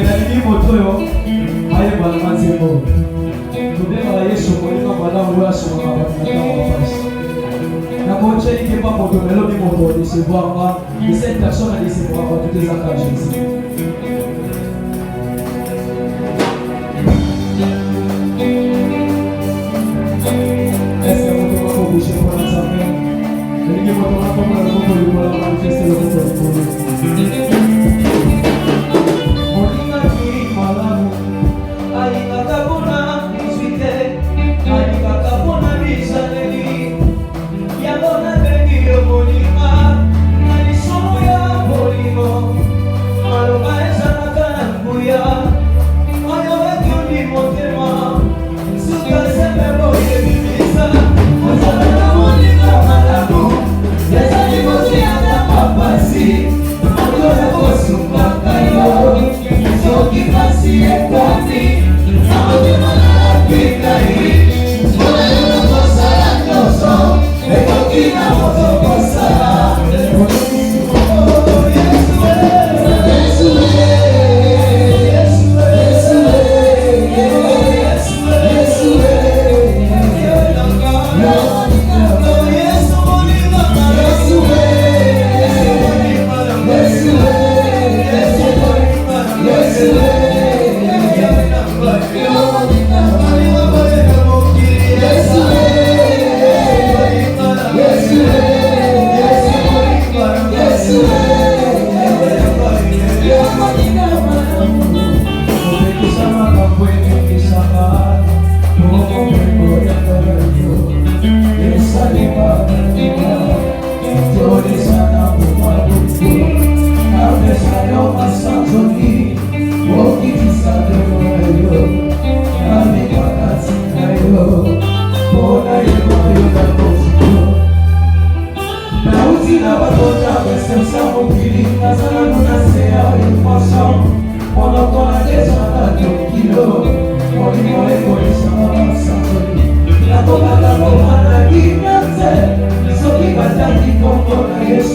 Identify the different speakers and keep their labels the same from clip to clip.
Speaker 1: nalingi moto oyo ayebala na nzembo tobengaka yesu kolinga malamu oyo asomaka bato na ntango mapasi nakotia likemba moto melobi moto odecevoirnga et cette personne adecevoira bato te ezaka jésus. Est-ce que moto makobouche mpona nzambe elingi moto makomona lokoko likola manifeste lokoko likolo Yes,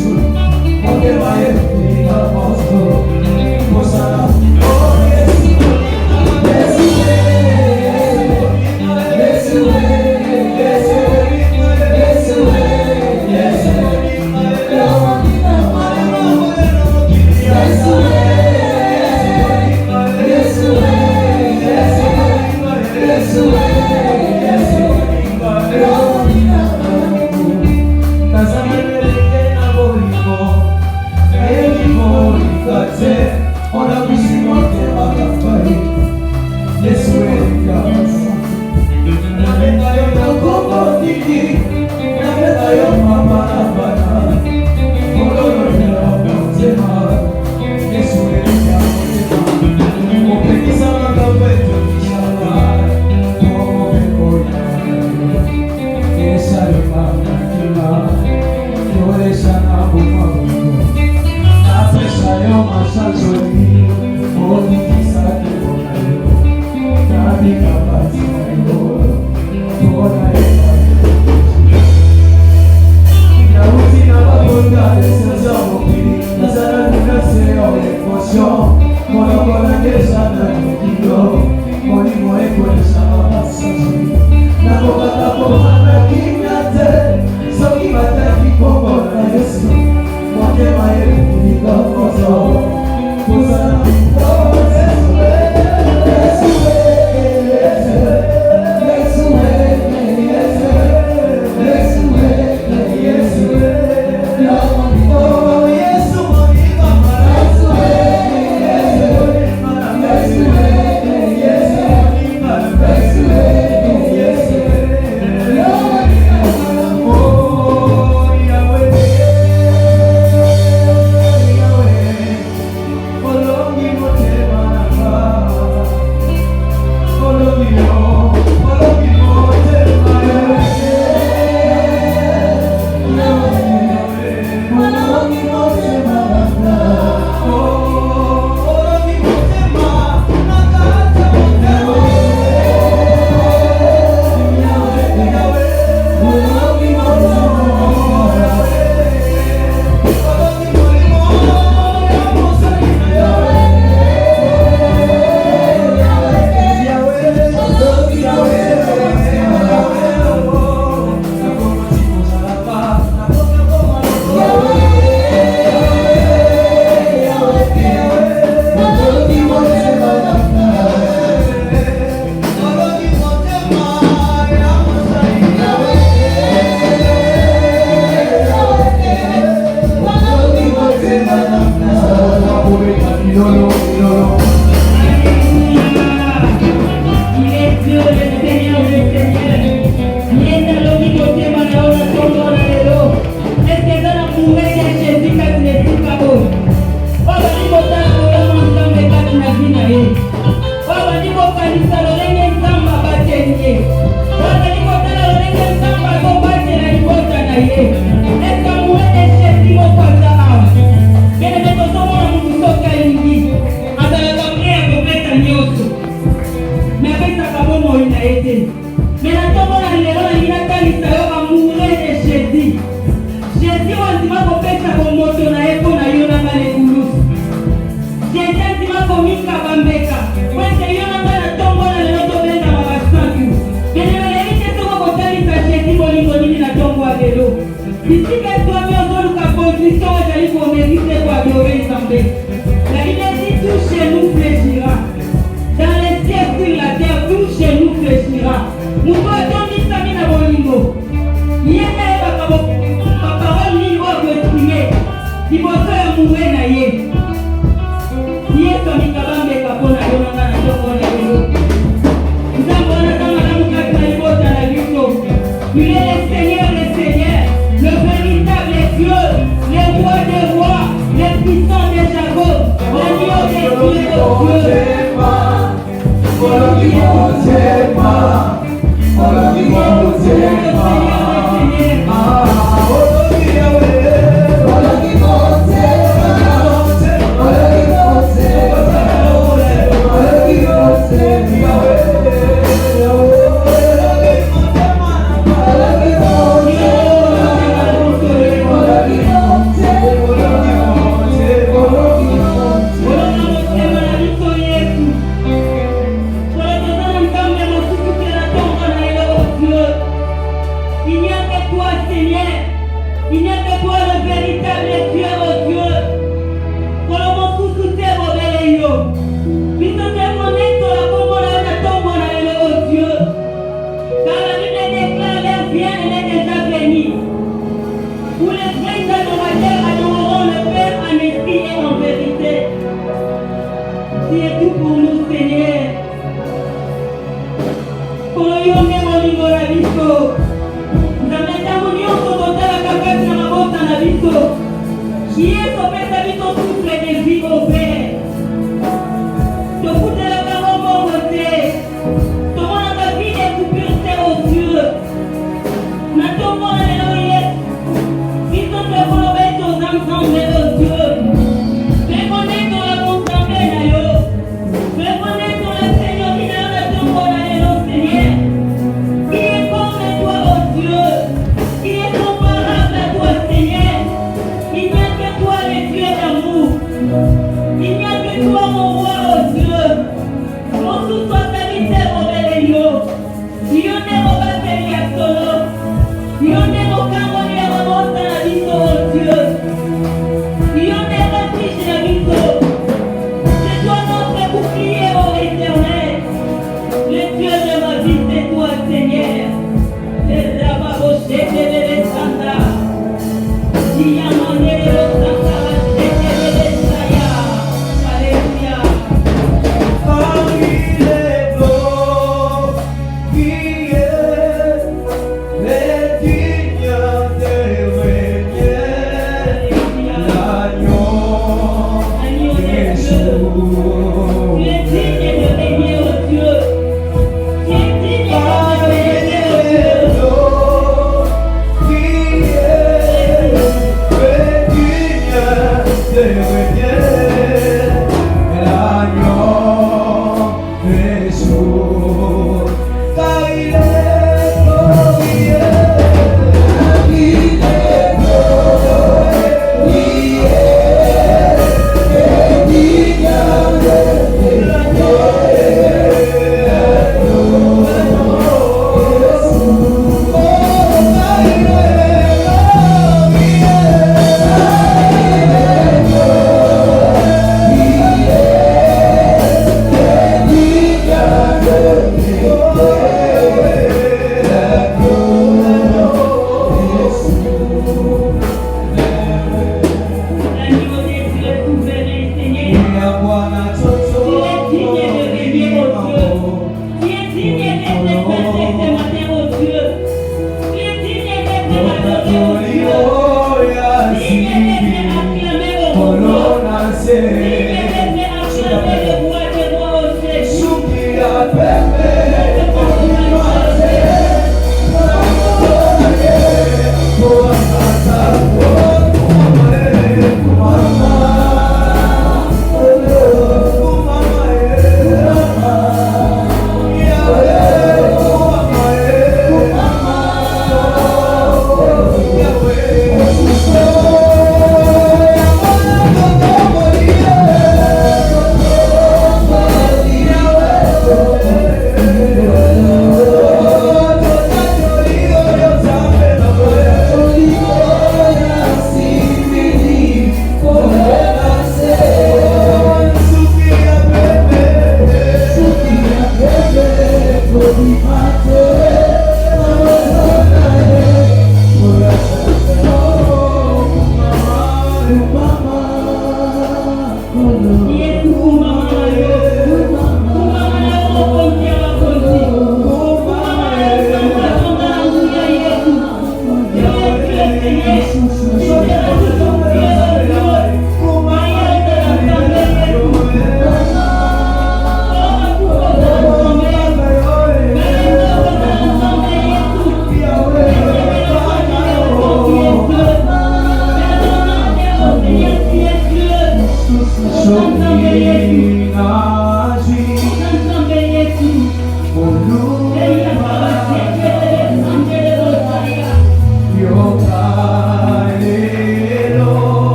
Speaker 1: Ilolo, Ilolo.
Speaker 2: Il est Dieu, le Seigneur, le Seigneur. Nienda logi kote manaona tongo na lelo. Est-ce que dans la mourir de Jésus quand il est tout cabo? Baba ni kota kola mwanzambe kati na vina ye. Baba ni kokanisa lolenge nzamba batenye. Baba ni kota lolenge nzamba ko bate na ibota na ye. Est-ce que mourir de Jésus mo kwanza awa? Kene meto somo na mungu soka ingi. Azala kamre ya kopeta nyoso. Mais avec sa kabomo il a été. Mais la tombe na lelo na ngina kanisa yo amoureux de Jésus. Jésus wanzima kopesa bomoto na eko na yo na ngale kulus. Jésus wanzima komika bambeka. Wese yo na ngana tombe na lelo to benda mabasantu. Kene leli te toko kotalisa Jésus bolingo nini na tombe wa lelo. Ici que toi mi ozolu ka position ezali ko mérite ko adorer Nzambe. La Bible dit tout chez nous fléchira. Dans les cieux sur la terre, tout chez nous fléchira. Nous devons misami na bolingo. Yena eba kabo ma parole ni o exprimé. Liboso ya muwe na ye. Yesu mikabambe kapona yona na ndongo na yo. Nzambo na kama na mukati na libota na biso. Il est le Seigneur, le véritable Dieu, le roi des rois, le puissant de Jacob, l'agneau des dieux de Dieu.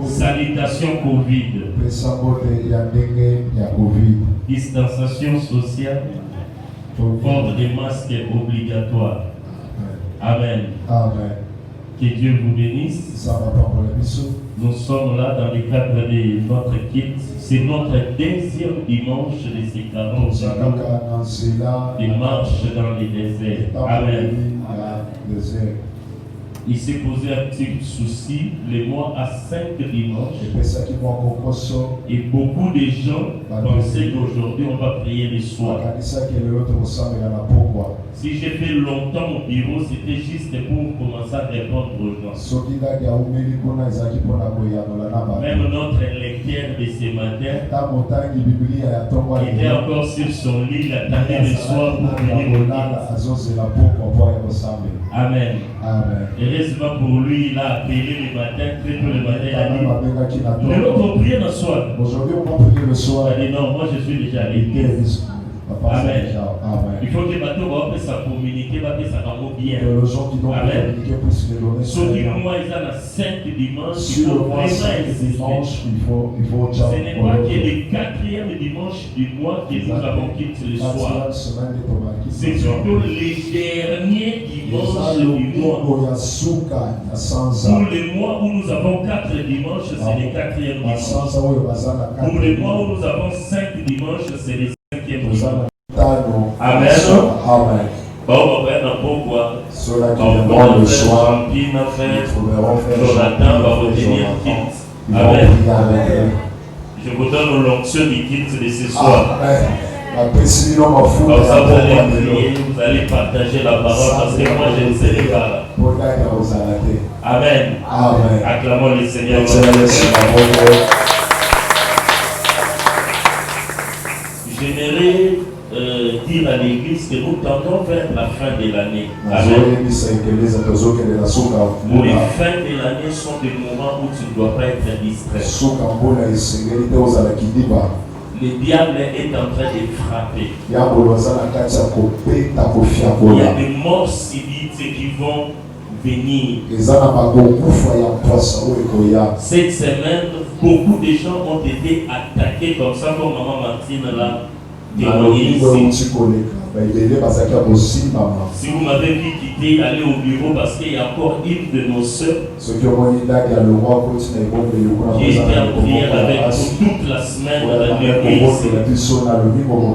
Speaker 3: Salutations Covid. Distanciation sociale. Port des masques obligatoires. Amen.
Speaker 4: Amen.
Speaker 3: Que Dieu vous bénisse. Nous sommes là dans le cadre de notre kit. C'est notre deuxième dimanche de ces 40 jours de marche dans les déserts. Amen. Il s'est posé un petit souci, le mois à 5 dimanches. Et beaucoup de gens pensaient qu'aujourd'hui on va prier le soir. Si j'ai fait longtemps au bureau, c'était juste pour commencer à répondre aux gens. Même notre lecteur de ce matin était encore sur son lit, il attendait le soir pour venir au lit. Amen.
Speaker 4: Amen.
Speaker 3: Heureusement pour lui, il a appelé le matin, très tôt le matin, il a dit nous allons prier le soir.
Speaker 4: Aujourd'hui, on va prier le soir.
Speaker 3: Il a dit non, moi je suis déjà allé. Amen. Il faut que les bateaux puissent communiquer, ça va bien.
Speaker 4: Que les gens qui doivent communiquer puissent les donner.
Speaker 3: Sur le mois, ils ont 5 dimanches.
Speaker 4: Sur le mois, 5 dimanches, il faut
Speaker 3: ce n'est pas que le 4e dimanche du mois que nous avons quitté le soir. C'est plutôt les derniers dimanches du mois. Pour le mois où nous avons 4 dimanches, c'est le 4e dimanche. Pour le mois où nous avons 5 dimanches, c'est le 5e dimanche. Amen.
Speaker 4: Amen.
Speaker 3: Bon, on va pourquoi.
Speaker 4: Ceux-là qui viendront le soir,
Speaker 3: Jonathan va retenir quitte. Amen. Je vous donne l'onction du quitte de ce soir. Comme ça, vous allez prier, vous allez partager la parole parce que moi je ne serai pas là. Amen.
Speaker 4: Amen.
Speaker 3: Acclamons le Seigneur. J'aimerais dire à l'église que nous tendons vers la fin de l'année. Amen. Les fins de l'année sont des moments où tu ne dois pas être distrait. Le diable est en train de frapper. Il y a des morts subites qui vont venir. Cette semaine, beaucoup de gens ont été attaqués comme ça, comme Maman Martine l'a témoigné ici. Si vous m'avez vu quitter, aller au bureau parce qu'il y a encore une de nos sœurs qui était en prière avec nous toute la semaine dans la nuit.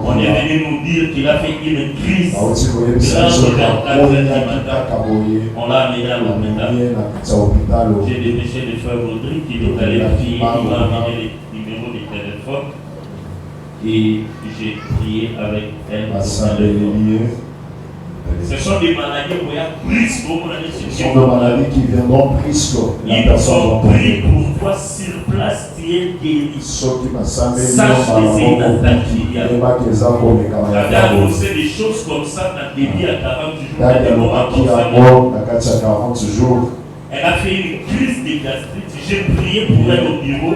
Speaker 3: On est venu nous dire qu'il a fait une crise grave vers 4 heures du matin. On l'a amené à l'hôpital. J'ai dépêché le frère Rodrigue qui est allé prier, il m'a amené les numéros de téléphone et j'ai prié avec elle. Ce sont des maladies où il y a plus
Speaker 4: qui viendront plus.
Speaker 3: Ils sont pris pour toi sur place, tu es guéri. Sache que c'est une attaque qui vient. J'avais annoncé des choses comme ça dans des vies à 40 jours. Elle a fait une crise de gastrite. J'ai prié pour elle au bureau.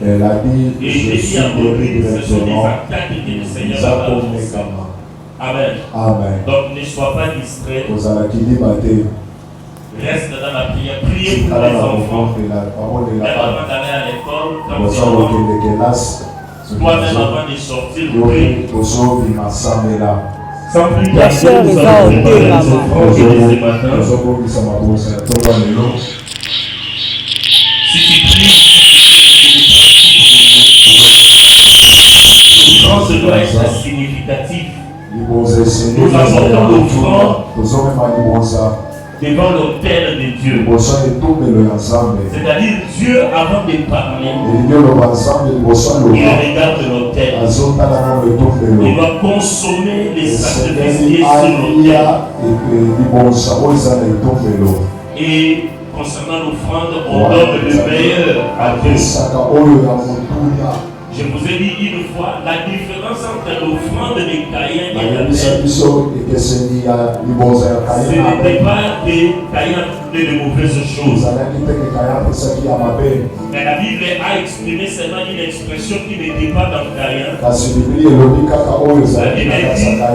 Speaker 4: Elle a dit,
Speaker 3: et j'ai dit à Maurice, ce sont des attaques que le Seigneur va annoncer. Amen.
Speaker 4: Amen.
Speaker 3: Donc ne sois pas distrait. Reste dans la prière. Priez pour les enfants. Même avant d'aller à l'école, quand tu es toi-même avant de sortir, prie. Sans plus tarder, nous allons préparer les enfants ce matin. Si tu pries, l'offrande doit être significative. Nous apportons l'offrande devant l'autel de Dieu. C'est-à-dire Dieu, avant de parler, il regarde l'autel. Il va consommer les sacrifices qui sont sur l'autel. Et concernant l'offrande, on donne le meilleur à Dieu. Je vous ai dit une fois, la différence entre l'offrande de Caïn et Abel, ce n'était pas que Caïn faisait de mauvaises choses. Mais la Bible a exprimé seulement une expression qui n'était pas dans Caïn. La Bible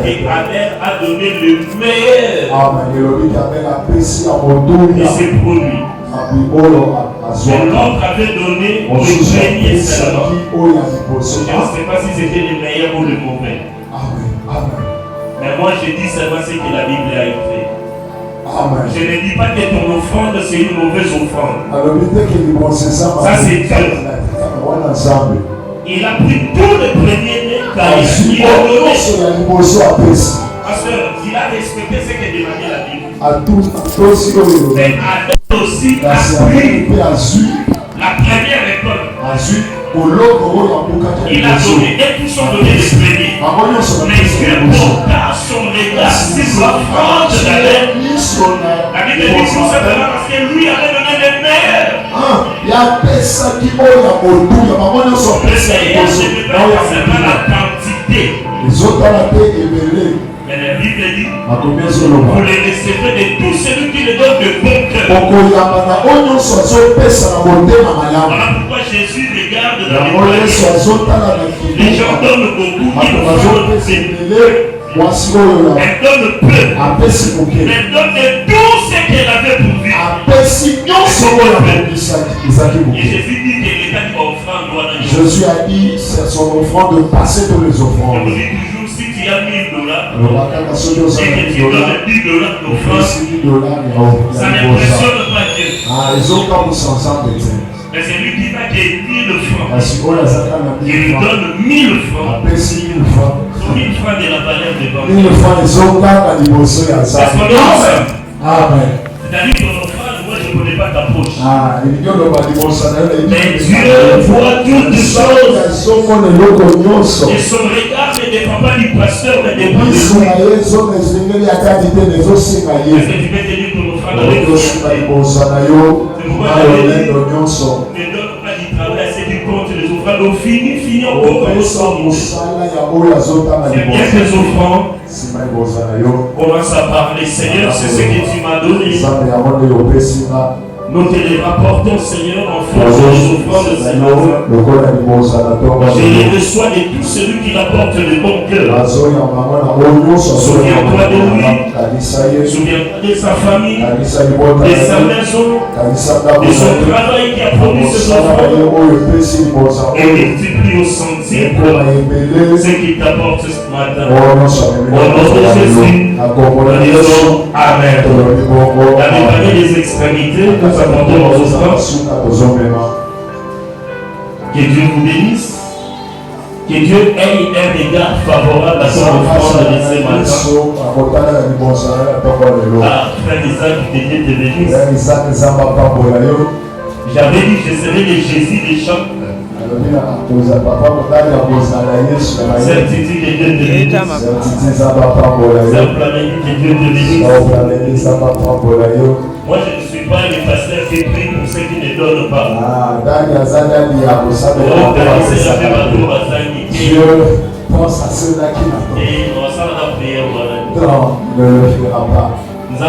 Speaker 3: dit qu'Abel a donné le meilleur de ses produits. Mais l'autre avait donné le premier seulement. Je ne sais pas si c'était le meilleur ou le mauvais. Mais moi je dis seulement ce que la Bible a écrit. Je ne dis pas que ton offrande c'est une mauvaise offrande. Ça c'est Dieu. Il a pris tout le premier-né car il a donné. Pasteur, il a respecté ce que demandait la Bible. Mais Adam aussi a pris la première récolte. Il a donné, et tous ont donné le premier. Mais Dieu porta son regard sur l'offrande d'Abel. La Bible dit tout simplement parce que lui avait donné le meilleur. Le meilleur, ce n'est pas seulement la quantité. Mais la Bible dit,
Speaker 4: Akomi
Speaker 3: vous
Speaker 4: ezoloba.
Speaker 3: les recevrez de tout celui qui le donne de bon cœur.
Speaker 4: Okoyamba na oyo nyonso azopesa na motema malamu.
Speaker 3: Voilà pourquoi Jésus regarde dans
Speaker 4: Yango Yesu
Speaker 3: les
Speaker 4: azotala na
Speaker 3: Les gens
Speaker 4: kiliba.
Speaker 3: donnent beaucoup,
Speaker 4: Bato
Speaker 3: ils
Speaker 4: bazopesa
Speaker 3: font
Speaker 4: ebele mwasi oyo
Speaker 3: elle donne peu.
Speaker 4: apesi moke.
Speaker 3: Elle donne de tout ce qu'elle avait pour vivre.
Speaker 4: Apesi nyonso oyo abongisaki ezaki
Speaker 3: Et
Speaker 4: moke.
Speaker 3: Jésus dit que l'État qui offrande doit dans
Speaker 4: Jésus a dit c'est son offrande de passer tous les
Speaker 3: Je vous
Speaker 4: offrandes.
Speaker 3: dis toujours, si tu as $1000
Speaker 4: Alors kaka soki
Speaker 3: et
Speaker 4: ozala
Speaker 3: que tu
Speaker 4: $10
Speaker 3: donnes $10 d'offrande,
Speaker 4: opesi $10
Speaker 3: ça
Speaker 4: ya libosa.
Speaker 3: n'impressionne pas Dieu.
Speaker 4: Ezokamwisa nzambe te.
Speaker 3: Mais c'est lui qui n'a que 1000 francs.
Speaker 4: Kasi oyo azalaka na
Speaker 3: Il lui
Speaker 4: 1000 francs
Speaker 3: donne 1000 francs.
Speaker 4: apesi 1000 francs.
Speaker 3: Sur 1000 francs de la valeur de banque.
Speaker 4: 1000 francs ezokanga liboso ya
Speaker 3: Parce qu'on
Speaker 4: nzambe.
Speaker 3: est ensemble.
Speaker 4: Amen.
Speaker 3: C'est-à-dire que ton offrande, moi je ne connais pas ta poche.
Speaker 4: elingi oloba liboso na yo
Speaker 3: Mais Dieu voit toutes choses.
Speaker 4: azomona eloko nyonso.
Speaker 3: Et son regard ne dépend pas du pasteur, mais dépend de
Speaker 4: miso
Speaker 3: lui.
Speaker 4: na ye ezona ezengeli ya kati te nezosinga
Speaker 3: Est-ce
Speaker 4: ye.
Speaker 3: que tu peux tenir ton offrande avec toi?
Speaker 4: okosinga liboso na yo na lolendo nyonso.
Speaker 3: Ne donne pas du travail, c'est du compte les offrandes. Au fini, on peut
Speaker 4: opesa mosala ya oyo azotanga
Speaker 3: c'est bien
Speaker 4: liboso.
Speaker 3: tes offrandes.
Speaker 4: nsima liboso na yo.
Speaker 3: Commence à parler. Seigneur, c'est ce que tu m'as donné.
Speaker 4: nzambe yango nde opesinga.
Speaker 3: Nous te les rapportons, Seigneur, en force des offrandes, Seigneur.
Speaker 4: lokola liboso na tonga
Speaker 3: Je les reçois de tout celui qui apporte le bon cœur.
Speaker 4: azoyambanga na oyo nyonso
Speaker 3: Souviens-toi de lui.
Speaker 4: kanisa ye
Speaker 3: Souviens-toi de sa famille,
Speaker 4: kanisa libota
Speaker 3: de
Speaker 4: na
Speaker 3: sa
Speaker 4: ye
Speaker 3: maison,
Speaker 4: kanisa
Speaker 3: de
Speaker 4: ndako
Speaker 3: son
Speaker 4: na ye
Speaker 3: travail qui a produit ces
Speaker 4: mosala na ye
Speaker 3: offrandes.
Speaker 4: oyo epesi liboso
Speaker 3: Et
Speaker 4: oyo
Speaker 3: multiplie au centime
Speaker 4: ekoma ebele
Speaker 3: ce qui t'apporte ce matin.
Speaker 4: oyo nyonso
Speaker 3: Au nom de Jésus,
Speaker 4: akombola
Speaker 3: nous
Speaker 4: yesu
Speaker 3: disons Amen.
Speaker 4: tolobi bongo
Speaker 3: Dans les paniers des extrémités, nous apportons nos offrandes.
Speaker 4: suka tozomema.
Speaker 3: Que Dieu vous bénisse. Que Dieu ait un regard favorable à son offrande de ce matin.
Speaker 4: biso akotala na liboso na ye na ntongo ya lelo.
Speaker 3: Ah, frère Isaac, que Dieu te bénisse.
Speaker 4: ya isaki nzambe apambola yo.
Speaker 3: J'avais dit que je serai le Jésus des champs.
Speaker 4: alobi na akoza papa motali akozala yesu na
Speaker 3: C'est
Speaker 4: ye.
Speaker 3: un titi que Dieu te bénisse.
Speaker 4: titi nzambe apambola
Speaker 3: C'est
Speaker 4: yo.
Speaker 3: un plameni que Dieu te bénisse.
Speaker 4: aoplameli nzambe apambola yo.
Speaker 3: Moi, je ne suis pas le pasteur qui prie pour ceux qui ne donnent pas.
Speaker 4: ndani aza ndani ya kosambela
Speaker 3: Oh,
Speaker 4: bato
Speaker 3: Dani, c'est la
Speaker 4: bapesaka
Speaker 3: même
Speaker 4: te.
Speaker 3: à Zani.
Speaker 4: Dieu pense à ceux-là qui n'attendent
Speaker 3: Et on va s'en la prière. Voilà.
Speaker 4: ne le fera pas. Le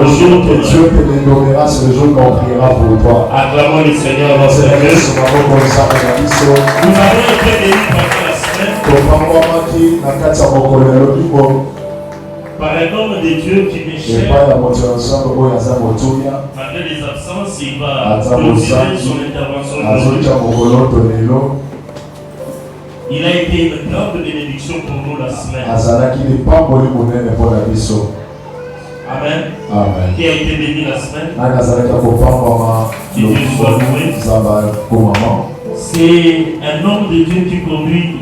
Speaker 3: Le
Speaker 4: jour que Dieu te dénommera, c'est le jour qu'on priera pour toi.
Speaker 3: Acclamons le Seigneur notre
Speaker 4: C'est
Speaker 3: Dieu.
Speaker 4: Yesu bakokonsaka na biso.
Speaker 3: Nous avons été bénis pendant la semaine
Speaker 4: topambwamaki na kati ya mokolo ya lobiko
Speaker 3: par un homme de Dieu qui me cherche.
Speaker 4: epai ya moto ya nzambe oyo aza motuya
Speaker 3: Malgré les absences, il va
Speaker 4: aza
Speaker 3: continuer son
Speaker 4: mosaki
Speaker 3: intervention.
Speaker 4: azokya mokolo to lelo
Speaker 3: Il a été une grande bénédiction pour nous la semaine.
Speaker 4: azalaki lipamboli monene mpo na biso.
Speaker 3: Amen.
Speaker 4: Amen.
Speaker 3: Qui a été béni la semaine.
Speaker 4: nani azalaki kopambwama nzambe komama.
Speaker 3: C'est un homme de Dieu qui conduit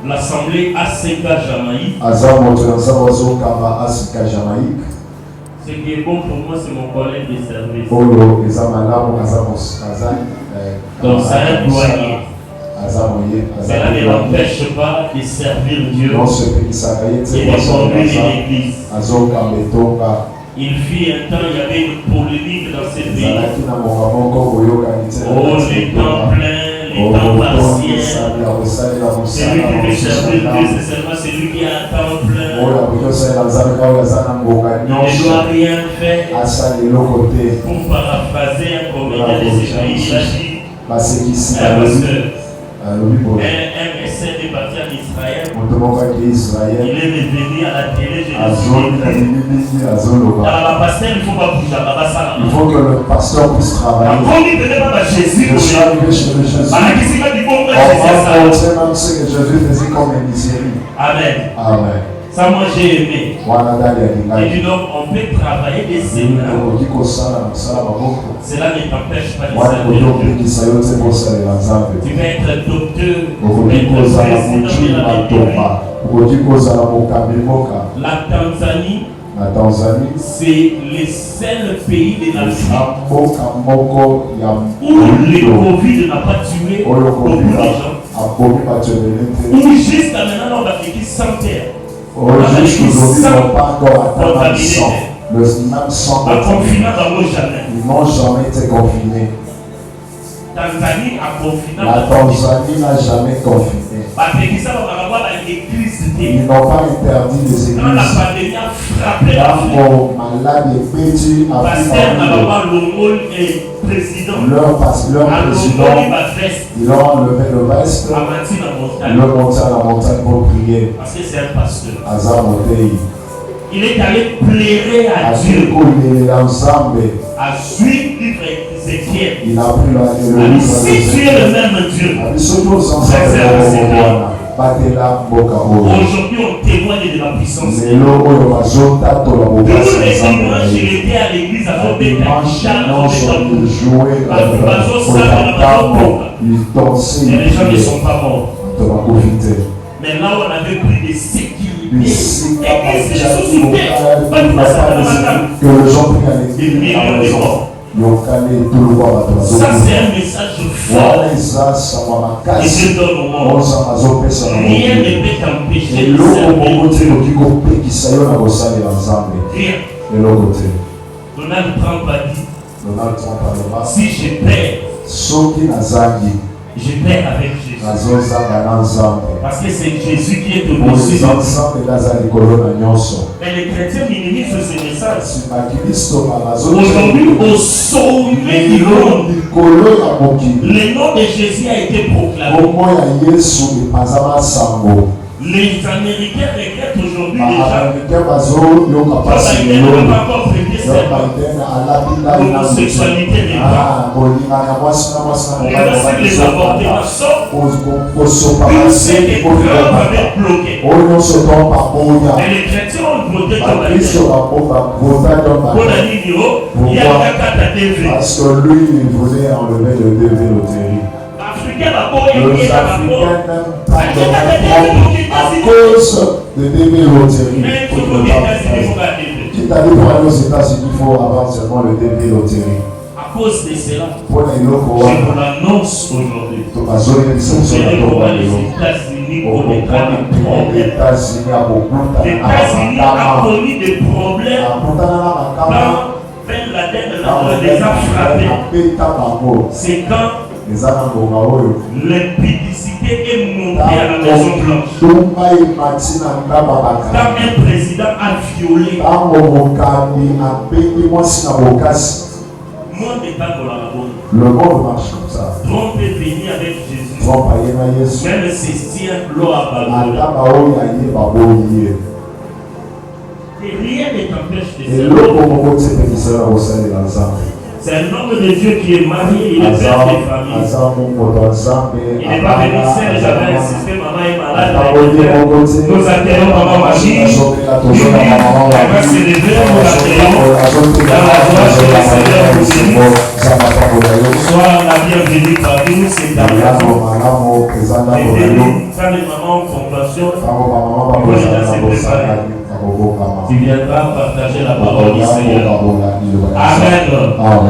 Speaker 3: l'assemblée ACK Jamaïque.
Speaker 4: aza moto ya nzambe azokamba asika jamaïque
Speaker 3: Ce qui est bon pour moi, c'est mon collègue de service.
Speaker 4: oyo eza malamu aza
Speaker 3: Donc c'est un doyen.
Speaker 4: aza moye
Speaker 3: Cela ne l'empêche pas de servir Dieu
Speaker 4: nyonso epekisaka ye
Speaker 3: et
Speaker 4: te
Speaker 3: de conduire l'église.
Speaker 4: azokamba etonga.
Speaker 3: Il fit un temps, il y avait une polémique dans ce pays.
Speaker 4: ezalaki na monga moko boyokani te
Speaker 3: Oh, les temps pleins, les temps partiels. Celui qui veut servir Dieu, c'est seulement celui qui a un temps plein.
Speaker 4: oyo akoki osalela nzambe kaka oyo aza na ngonga
Speaker 3: Il ne
Speaker 4: nyonso
Speaker 3: doit rien faire.
Speaker 4: asala eloko te.
Speaker 3: Pour paraphraser un comédien de ce pays, il a dit
Speaker 4: basekisi
Speaker 3: un pasteur,
Speaker 4: alobi boye
Speaker 3: un médecin est parti en Israël.
Speaker 4: moto moko ake
Speaker 3: Il
Speaker 4: israel
Speaker 3: est revenu à la télé, je
Speaker 4: azoni na
Speaker 3: le suis.
Speaker 4: bibilisi azoloba.
Speaker 3: Alors, la pasteur, il ne faut pas bouger, ça.
Speaker 4: Il faut que le pasteur puisse travailler.
Speaker 3: Quand il venait pas à Jésus,
Speaker 4: Je suis arrivé chez le Jésus.
Speaker 3: voilà qui s'est dit bon,
Speaker 4: On
Speaker 3: c'est
Speaker 4: m'a
Speaker 3: ça.
Speaker 4: montré même ce que Jésus faisait comme une miserie.
Speaker 3: Amen.
Speaker 4: Amen.
Speaker 3: Ça, moi, j'ai aimé.
Speaker 4: Wana ndani ya
Speaker 3: Et
Speaker 4: lingaki.
Speaker 3: puis donc, on peut travailler des semaines.
Speaker 4: okoki kosala mosala maboko
Speaker 3: Cela ne t'empêche pas de
Speaker 4: wana
Speaker 3: servir
Speaker 4: koki
Speaker 3: Dieu.
Speaker 4: opekisa yo te kosalela nzambe.
Speaker 3: Tu peux être docteur,
Speaker 4: okoki
Speaker 3: être
Speaker 4: kozala
Speaker 3: président
Speaker 4: mokili
Speaker 3: de la
Speaker 4: matomba
Speaker 3: République.
Speaker 4: okoki kozala mokambi mboka.
Speaker 3: La Tanzanie,
Speaker 4: Na Tanzanie
Speaker 3: c'est le seul pays de l'Afrique
Speaker 4: eza mboka moko ya
Speaker 3: où le
Speaker 4: moyindo
Speaker 3: Covid n'a pas tué
Speaker 4: oyo
Speaker 3: beaucoup de
Speaker 4: kobila
Speaker 3: gens.
Speaker 4: abomi bato ebele te.
Speaker 3: Où jusqu'à maintenant, on va fêter 100 terres.
Speaker 4: oyo jusqu'aujourd'hui n'ont pas encore atteint même 100. Le même 100
Speaker 3: En confinement dans l'eau jamais.
Speaker 4: ils n'ont jamais été confinés.
Speaker 3: Tanzanie a confiné.
Speaker 4: La Tanzanie n'a jamais confiné.
Speaker 3: Parce que ça va avoir l'église universités.
Speaker 4: Ils n'ont pas interdit les
Speaker 3: Quand la
Speaker 4: églises.
Speaker 3: pandémie a frappé l'Afrique,
Speaker 4: Quand malade et petit
Speaker 3: Pasteur Nababa Longol est président.
Speaker 4: leur président, ils ont enlevé le veste,
Speaker 3: Amati la
Speaker 4: ils
Speaker 3: montagne.
Speaker 4: l'ont monté à la montagne pour prier.
Speaker 3: Parce que c'est un pasteur.
Speaker 4: Azar Montei.
Speaker 3: Il est allé plairer à Dieu,
Speaker 4: Il est ensemble.
Speaker 3: à suivre livre Ézéchiel.
Speaker 4: Il a pris le
Speaker 3: Alors,
Speaker 4: livre.
Speaker 3: si tu es le même Dieu, aujourd'hui on témoigne de la puissance de Dieu. Tous les dimanches, il était à l'église à faire des et les gens ne sont pas morts. Mais là, on avait pris des sécurités. Et que c'est société.
Speaker 4: Que les gens prient à l'église à la maison.
Speaker 3: Ça, c'est un message fort. Et je donne au monde. Rien ne peut t'empêcher de servir Dieu. Rien. Donald Trump a dit, si je perds, je perds avec Jésus. Parce que c'est Jésus qui est au-dessus. Mais les chrétiens minimisent ce message. Aujourd'hui, au sommet du monde, le nom de Jésus a été proclamé. Les Américains regrettent aujourd'hui déjà. Ils ne peuvent pas encore prêter cette l'homosexualité des gens. Regarde les avortements sont. Ils savent que Trump avait bloqué. Et les chrétiens ont voté comme la il y a un TV.
Speaker 4: Parce que lui, il voulait enlever le DV loterie.
Speaker 3: Africain d'abord, il
Speaker 4: Les
Speaker 3: est
Speaker 4: Africains
Speaker 3: d'abord.
Speaker 4: n'aiment pas à cause de DV loterie.
Speaker 3: Mais il faut que les États-Unis vont la TV.
Speaker 4: Qui t'a dit pour aller aux États-Unis, il faut avoir seulement le DV loterie.
Speaker 3: À cause de cela,
Speaker 4: Pour les locaux,
Speaker 3: je vous l'annonce aujourd'hui.
Speaker 4: les
Speaker 3: États-Unis ont des problèmes. Les États-Unis ont connu des problèmes quand Ben Laden les a frappés. C'est quand l'impudicité est montée à la Maison Blanche. Quand un président a violé, moi de temps
Speaker 4: le monde marche comme ça.
Speaker 3: Trump est venu avec Jésus. Même ses tiens l'ont abandonné. Et rien ne t'empêche de servir. C'est un homme de Dieu qui est marié, il est père de famille. Il n'est pas venu seul, j'avais insisté, maman est malade. Nous accueillons maman Magie. Elle va se lever, nous l'accueillons. Dans la joie que le Seigneur vous bénisse. Sois la bienvenue parmi nous, c'est ta maison. Quand les mamans ont compassion, ils vont déjà se préparer. Tu viendras partager la parole du Seigneur. Amen.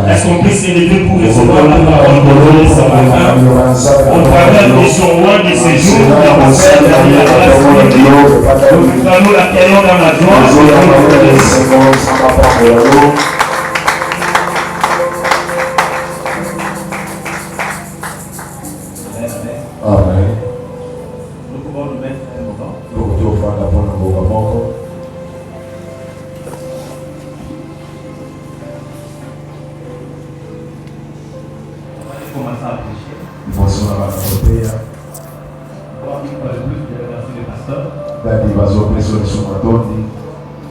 Speaker 3: Est-ce qu'on peut se lever pour recevoir la parole de Dieu ce matin? Au travers de son roi de ce jour, nous l'accueillons dans la joie.
Speaker 4: Amen.
Speaker 1: Nous pouvons nous mettre un moment. Commencer à prêcher. Encore une fois de plus, je remercie le pasteur.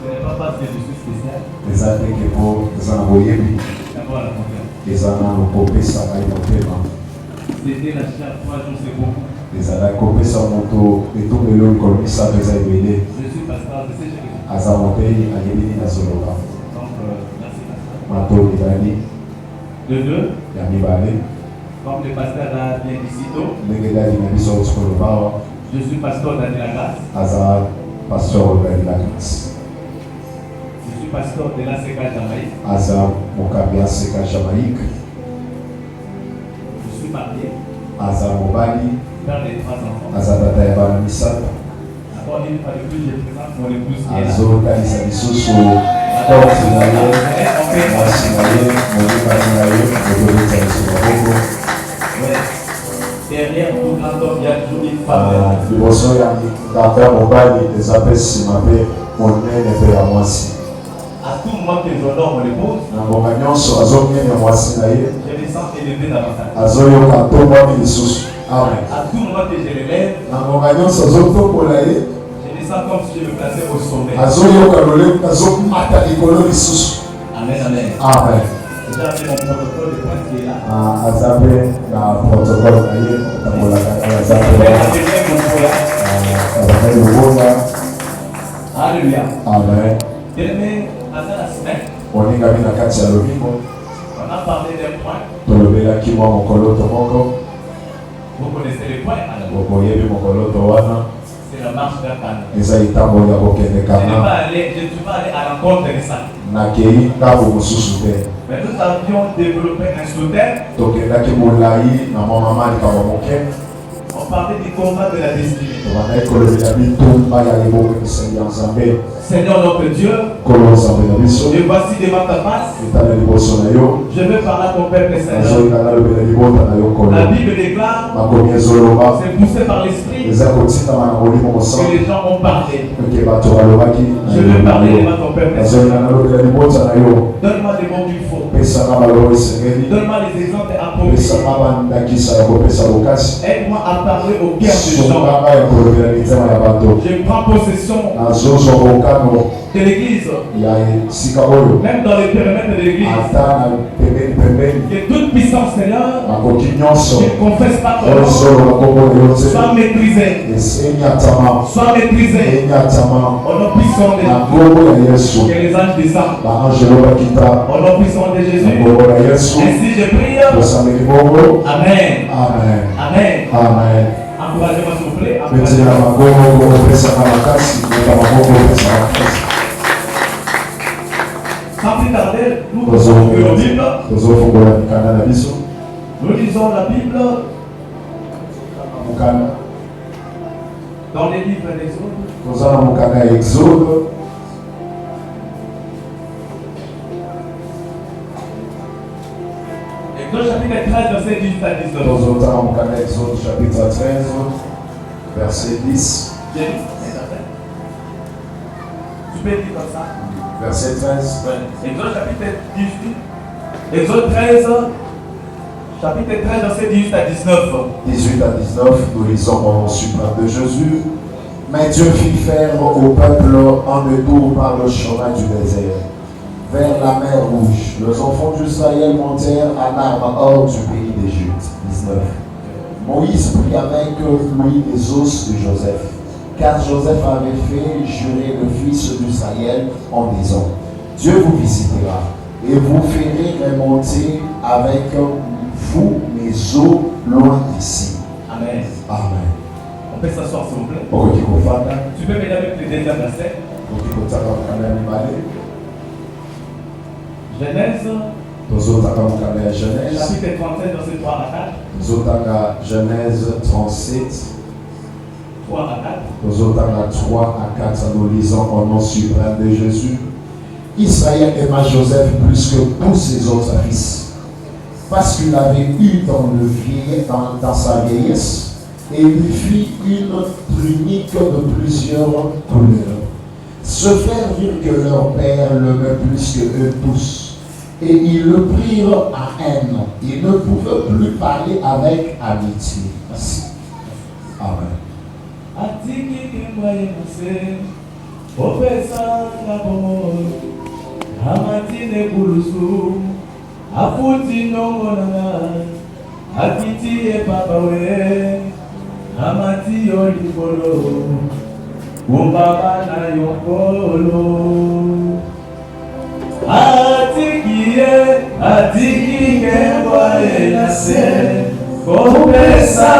Speaker 1: Ce n'est pas parce que je suis spécial. D'abord la confiance. C'était la chaque 3 jours, c'est beaucoup. Je suis pasteur, je sais ce que je fais. Donc, merci pasteur. De deux, comme le pasteur l'a bien dit si tôt, je suis pasteur dans la grâce. Je suis pasteur de la CK Jamaïque. Je suis marié. Père des 3 enfants. D'abord, une fois de plus, je présente mon épouse qui est là.
Speaker 3: Derrière tout grand homme, il y a toujours une femme.
Speaker 4: liboso ya nganga mobali eza mpe nsima mpe monene mpe ya mwasi.
Speaker 3: À tout moment que j'honore mon épouse,
Speaker 4: na ngonga nyonso azomema mwasi na ye
Speaker 3: je me sens élevé davantage.
Speaker 4: azoyoka ntombwami lisusu. Amen.
Speaker 3: À tout moment que je l'élève,
Speaker 4: na ngonga nyonso azotombola ye
Speaker 3: je me sens comme si je me plaçais au sommet.
Speaker 4: azoyoka lolemo azomata likolo lisusu.
Speaker 3: Amen, amen.
Speaker 4: Amen.
Speaker 3: J'ai appelé mon protocole de point qui est là.
Speaker 4: aza mpe na protocole na ye otambolaka aza
Speaker 3: Je
Speaker 4: mpe
Speaker 3: vais appeler mon frère.
Speaker 4: azaka lobonga.
Speaker 3: Alléluia.
Speaker 4: Amen.
Speaker 3: Bien-aimé, pendant la semaine,
Speaker 4: oningami na kati ya lobingo
Speaker 3: on a parlé d'un point.
Speaker 4: tolobelaki mwa mokoloto moko.
Speaker 3: Vous connaissez les points, madame.
Speaker 4: boyebi mokoloto wana
Speaker 3: C'est la marche d'un canne.
Speaker 4: eza litambo ya kokende
Speaker 3: Je ne
Speaker 4: kana
Speaker 3: suis pas allé à l'encontre de ça.
Speaker 4: nakei ntango mosusu te.
Speaker 3: Mais nous avions développé un soutien.
Speaker 4: tokendaki molai na mwa mama likambo moke.
Speaker 3: On parlait du combat de la destinée.
Speaker 4: tobandaki kolobela bitumba ya libongiseli ya nzambe.
Speaker 3: Seigneur notre Dieu,
Speaker 4: nkolo nzambe na biso
Speaker 3: et voici devant ta face,
Speaker 4: etala liboso na yo
Speaker 3: je veux parler à ton peuple Seigneur.
Speaker 4: nazoyina nalobela libota na yo nkolo.
Speaker 3: La Bible déclare,
Speaker 4: makomi ezoloba
Speaker 3: c'est poussé par l'Esprit
Speaker 4: eza kotikama na molimo
Speaker 3: que
Speaker 4: mosantu
Speaker 3: les gens ont parlé.
Speaker 4: eke bato balobaki
Speaker 3: Je veux parler devant ton peuple
Speaker 4: nazoyina
Speaker 3: Seigneur.
Speaker 4: nalobela libota na yo.
Speaker 3: Donne-moi des mots qu'il faut.
Speaker 4: pesaka baloko esengeli.
Speaker 3: Donne-moi les exemples appropriés.
Speaker 4: pesaka bandakisa ya kopesa bokasi.
Speaker 3: Aide-moi à parler au cœur des gens.
Speaker 4: songanga ya kolobela mitema ya bato.
Speaker 3: Je prends possession
Speaker 4: nazozwa bokano
Speaker 3: de l'église,
Speaker 4: ya esika oyo
Speaker 3: même dans les périmètres de l'église.
Speaker 4: ata na pembeni
Speaker 3: Que toute puissance, Seigneur,
Speaker 4: makoki nyonso
Speaker 3: ne confesse pas ton nom,
Speaker 4: ozoloba kombo na yo te
Speaker 3: soit maîtrisée.
Speaker 4: enyatama
Speaker 3: Soit maîtrisée
Speaker 4: enyatama
Speaker 3: au nom puissant de
Speaker 4: na kombo ya yesu.
Speaker 3: que les anges descendent.
Speaker 4: baangelo bakita
Speaker 3: Au nom puissant de
Speaker 4: na
Speaker 3: Jésus.
Speaker 4: kombo na yesu.
Speaker 3: Ainsi je prie.
Speaker 4: tosambeli bongo.
Speaker 3: Amen.
Speaker 4: amen
Speaker 3: Amen.
Speaker 4: amen.
Speaker 3: Encouragez-moi s'il vous plaît.
Speaker 4: betela magongo opesaka makasi eka magongo opesaka makasi.
Speaker 3: Sans plus tarder, nous ouvrons la Bible.
Speaker 4: tozofungola mikanda na biso.
Speaker 3: Nous lisons la Bible
Speaker 4: mokanda
Speaker 3: dans les livres d'Exode.
Speaker 4: toza na mokanda ya exode.
Speaker 3: Exode chapitre 13, verset 18 à 19.
Speaker 4: tozotala mokanda ya exode chapitre 13 verset 10.
Speaker 3: J'ai dit, tu peux dire comme ça.
Speaker 4: Verset 13.
Speaker 3: Ouais. Exode chapitre 18. Exode 13, chapitre 13, verset 18 à 19.
Speaker 4: 18 à 19, nous lisons au nom suprême de Jésus. Mais Dieu fit faire au peuple un détour par le chemin du désert, vers la mer Rouge. Les enfants d'Israël montèrent à l'arbre hors du pays d'Égypte. 19. Moïse prit avec lui les os de Joseph, car Joseph avait fait jurer le fils d'Israël en disant: Dieu vous visitera et vous ferez remonter avec vous mes os loin d'ici.
Speaker 3: Amen.
Speaker 4: Amen.
Speaker 3: On peut s'asseoir s'il vous plaît. Tu peux m'aider avec le deuxième verset. Genèse, chapitre 37, verset 3 à 4.
Speaker 4: Genèse 37,
Speaker 3: 3 à 4.
Speaker 4: 3 à 4, nous lisons au nom suprême de Jésus. Israël aima Joseph plus que tous ses autres fils, parce qu'il avait eu dans sa vieillesse, et lui fit une tunique de plusieurs couleurs. Ses frères virent que leur père l'aimait plus que eux tous, et ils le prirent à haine. Ils ne pouvaient plus parler avec amitié. Merci. Amen.
Speaker 3: Amatine bulusu, afuti nongonanga, akiti e papawe, amati yolikolo, umbaba na yokolo. Atiki kembwa enase, kopesa